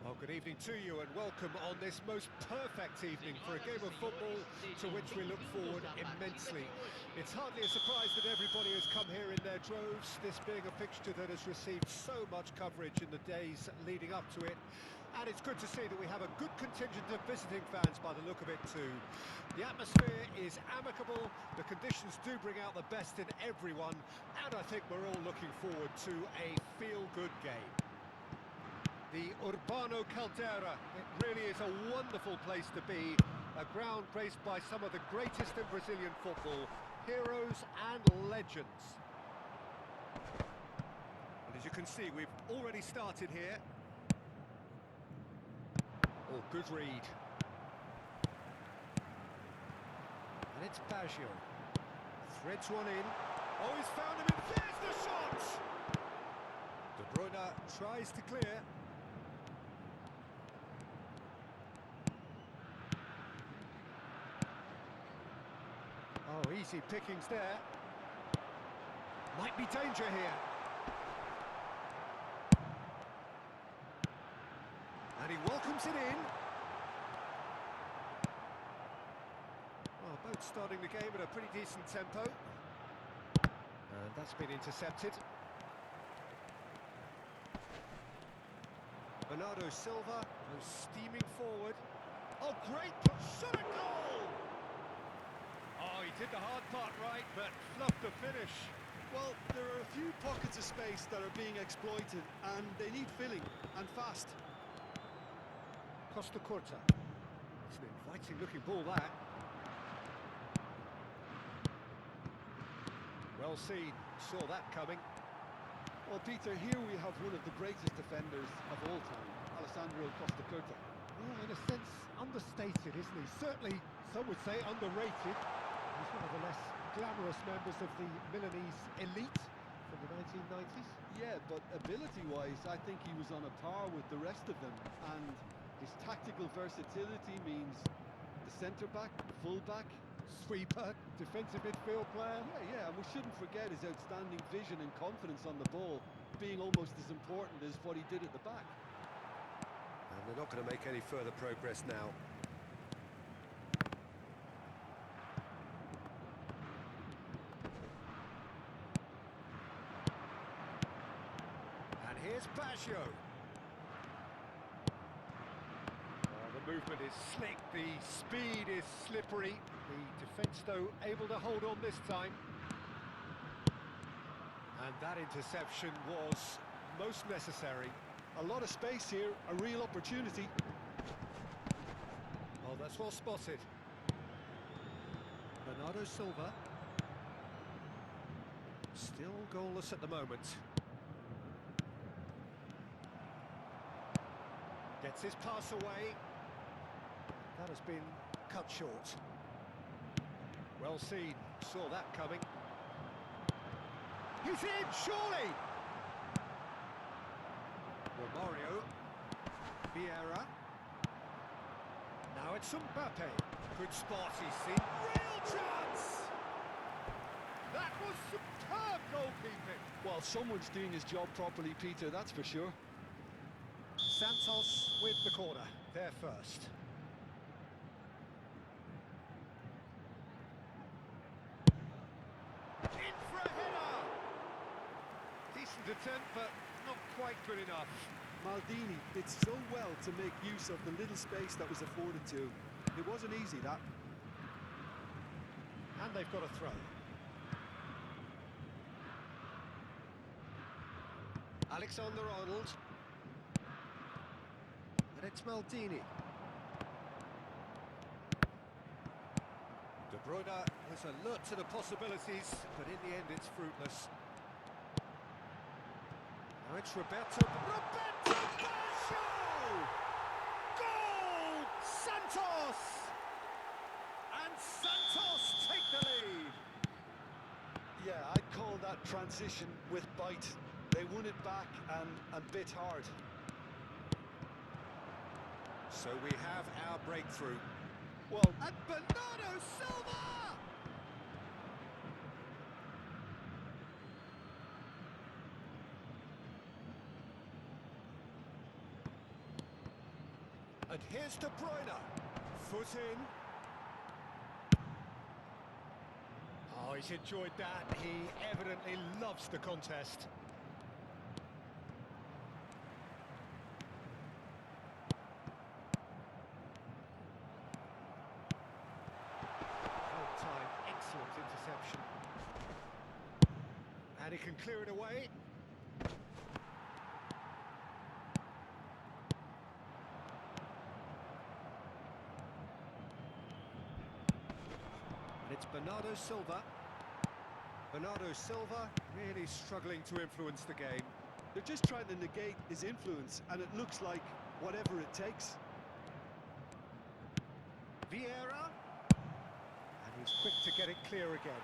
Well, good evening to you and welcome on this most perfect evening for a game of football to which we look forward immensely. It's hardly a surprise that everybody has come here in their droves, this being a fixture that has received so much coverage in the days leading up to it. And it's good to see that we have a good contingent of visiting fans by the look of it too. The atmosphere is amicable, the conditions do bring out the best in everyone, and I think we're all looking forward to a feel-good game. The Urbano Caldera, it really is a wonderful place to be, a ground graced by some of the greatest in Brazilian football, heroes and legends. And as you can see, we've already started here. Oh, good read. And it's Baggio. Threads one in. Oh, he's found him, and there's the shot! De Bruyne tries to clear. Oh, easy pickings there. Might be danger here. And he welcomes it in. Well, both starting the game at a pretty decent tempo. And that's been intercepted. Bernardo Silva goes steaming forward. Oh, great shot at goal! Oh, he did the hard part right, but fluffed the finish. Well, there are a few pockets of space that are being exploited, and they need filling, and fast. Costa Curta. It's an inviting-looking ball, that. Well seen. Saw that coming. Well, Peter, here we have one of the greatest defenders of all time, Alessandro Costa Curta. Well, in a sense, understated, isn't he? Certainly, some would say underrated. He's one of the less glamorous members of the Milanese elite from the 1990s. Yeah, but ability-wise, I think he was on a par with the rest of them, and his tactical versatility means the centre-back, full-back, Sweeper, defensive midfield player. Yeah, and we shouldn't forget his outstanding vision and confidence on the ball, being almost as important as what he did at the back. And they're not going to make any further progress now. And here's Baggio. The movement is slick, the speed is slippery. The defence, though, able to hold on this time. And that interception was most necessary. A lot of space here, a real opportunity. Oh, that's well spotted. Bernardo Silva. Still goalless at the moment. Gets his pass away. That has been cut short. Well seen, saw that coming. He's in, surely! Romario. Vieira. Now it's Mbappe. Good spot, he's seen. Real chance! That was superb goalkeeping. Well, someone's doing his job properly, Peter, that's for sure. Santos with the corner, there first. In for a header! Decent attempt, but not quite good enough. Maldini did so well to make use of the little space that was afforded to him. It wasn't easy, that. And they've got a throw. Alexander-Arnold. And it's Maldini. De Bruyne was alert to the possibilities, but in the end it's fruitless. Now it's Roberto Baggio! Goal! Santos! And Santos take the lead! Yeah, I'd call that transition with bite. They won it back and bit hard. So we have our breakthrough. Well, And Bernardo Silva! And here's De Bruyne. Foot in. Oh, he's enjoyed that. He evidently loves the contest. Held time, excellent interception. And he can clear it away. And it's Bernardo Silva. Bernardo Silva really struggling to influence the game. They're just trying to negate his influence, and it looks like whatever it takes. Vieira. And he's quick to get it clear again.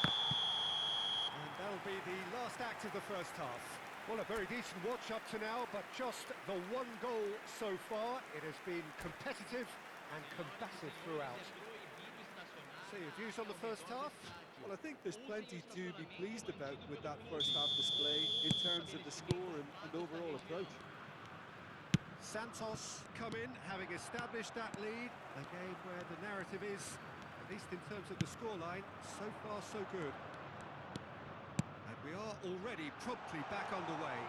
And that'll be the last act of the first half. Well, a very decent watch up to now, but just the one goal so far. It has been competitive and combative throughout. So your views on the first half? Well, I think there's plenty to be pleased about with that first half display in terms of the score and overall approach. Santos come in, having established that lead. A game where the narrative is, at least in terms of the scoreline, so far so good. And we are already promptly back underway.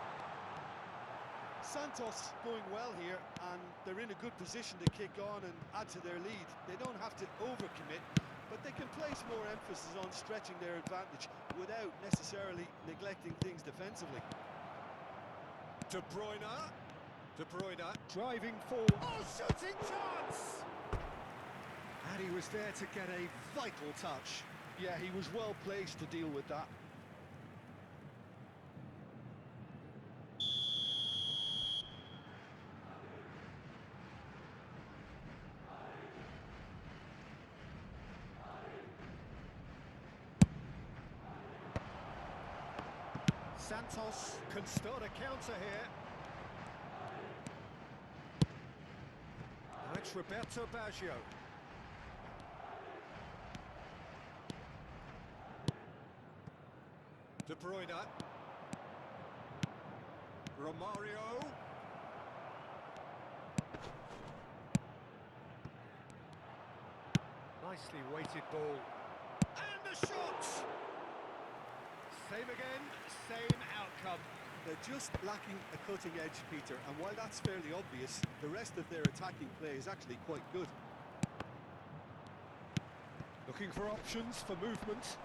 Santos going well here, and they're in a good position to kick on and add to their lead. They don't have to overcommit, but they can place more emphasis on stretching their advantage without necessarily neglecting things defensively. De Bruyne. De Bruyne driving forward. Oh, shooting chance! And he was there to get a vital touch. Yeah, he was well placed to deal with that. Santos can start a counter here. Now it's Roberto Baggio. De Bruyne. Romario. Nicely weighted ball. And the shot! Same again, same outcome. They're just lacking a cutting edge, Peter, and while that's fairly obvious, the rest of their attacking play is actually quite good. Looking for options for movement.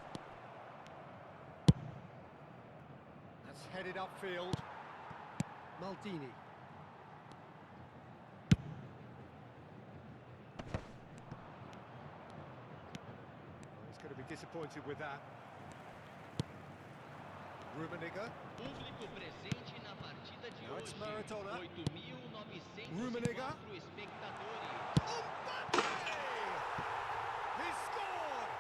That's headed upfield. Maldini. He's going to be disappointed with that. Rummenigge. Público presente na partida de Now it's hoje. Maradona. 8.904 Rummenigge. espectadores. Mbappe! He scored!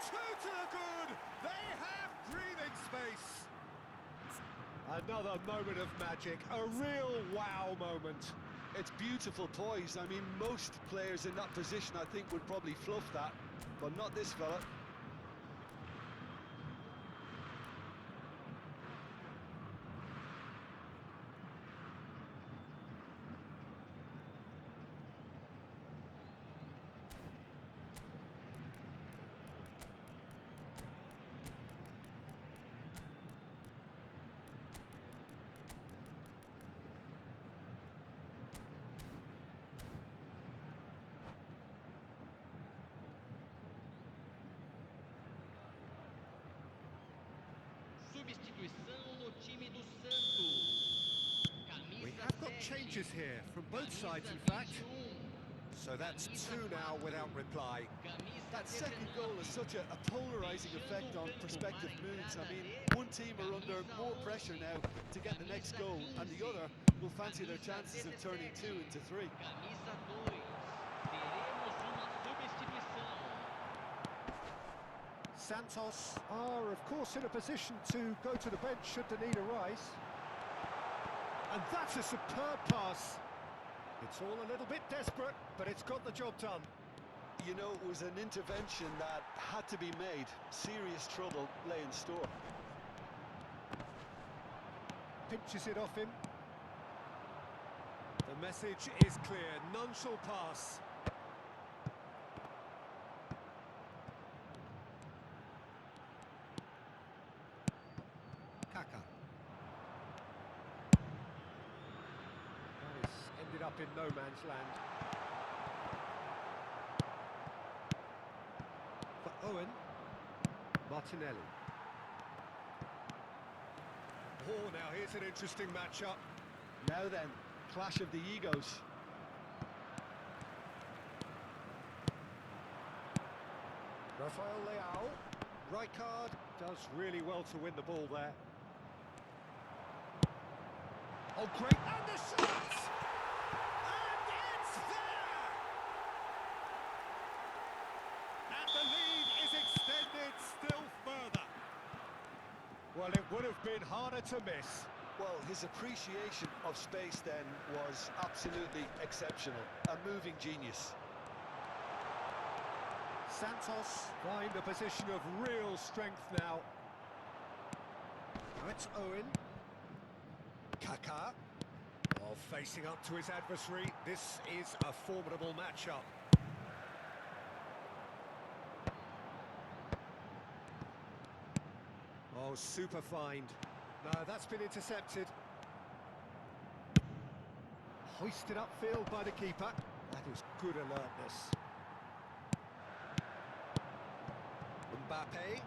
Two to the good. They have breathing space. Another moment of magic, a real wow moment. It's beautiful poise. I mean, most players in that position, I think, would probably fluff that, but not this fella. Substituição no time do Santos. We Camisa have got 7, changes here from both sides, in camisa fact. 21, So that's two now without reply. camisa That second 19, goal has such a polarising effect on prospective moods. I mean, one team are under more pressure now to get the next goal, and the other will fancy their chances of turning 2 into 3. Camisa 2. Teremos uma substituição. Santos are, of course, in a position to go to the bench should the need arise. And that's a superb pass. It's all a little bit desperate, but it's got the job done. You know, it was an intervention that had to be made. Serious trouble lay in store. Pinches it off him. The message is clear, none shall pass. Kaka. Nice. Ended up in no man's land. For Owen. Martinelli. Oh, now here's an interesting matchup. Now then, clash of the egos. Rafael Leao. Rijkaard does really well to win the ball there. Oh, great! And the shot! And it's there! And the lead is extended still further. Well, it would have been harder to miss. Well, his appreciation of space then was absolutely exceptional. A moving genius. Santos find a position of real strength now. Now it's Owen. Kaka. Oh, facing up to his adversary. This is a formidable matchup. Oh, super find. No, that's been intercepted. Hoisted upfield by the keeper. That is good alertness. Mbappe.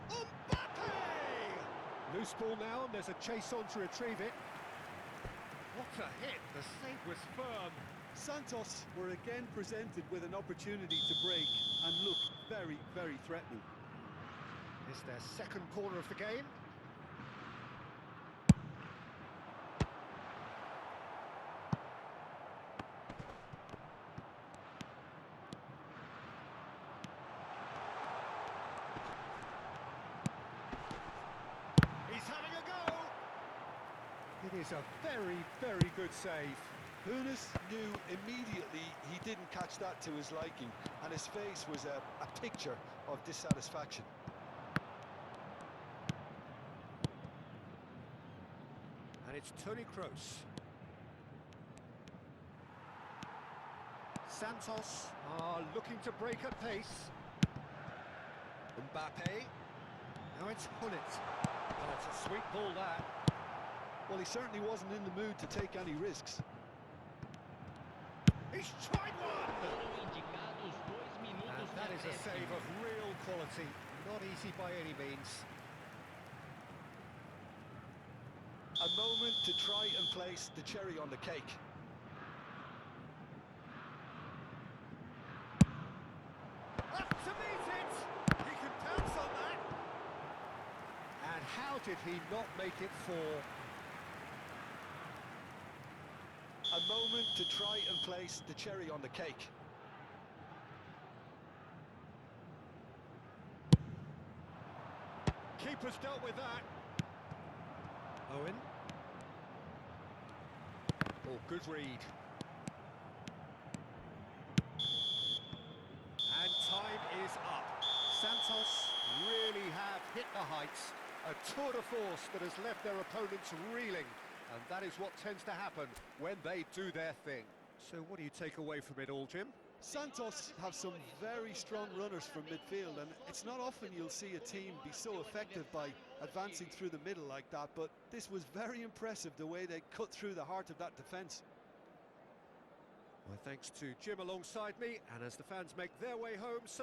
Mbappe! Loose ball now, and there's a chase on to retrieve it. What a hit! The save was firm. Santos were again presented with an opportunity to break and look very, very threatening. It's their second corner of the game. He's having a go! It is a very, very good save. Hunes knew immediately he didn't catch that to his liking, and his face was a picture of dissatisfaction. And it's Toni Kroos. Santos are looking to break at pace. Mbappe. Now it's Hullet. Oh, it's a sweet ball that. Well, he certainly wasn't in the mood to take any risks. He's tried one! Foram indicados 2 minutos And that is a save of real quality. Not easy by any means. A moment to try and place the cherry on the cake. Up to meet it! He can pounce on that! And how did he not make it 4? A moment to try and place the cherry on the cake. Keeper's dealt with that. Owen. Oh, good read. And time is up. Santos really have hit the heights. A tour de force that has left their opponents reeling. And that is what tends to happen when they do their thing. So what do you take away from it all, Jim? Santos have some very strong runners from midfield, and it's not often you'll see a team be so effective by advancing through the middle like that, but this was very impressive the way they cut through the heart of that defence. Well, thanks to Jim alongside me, and as the fans make their way home, so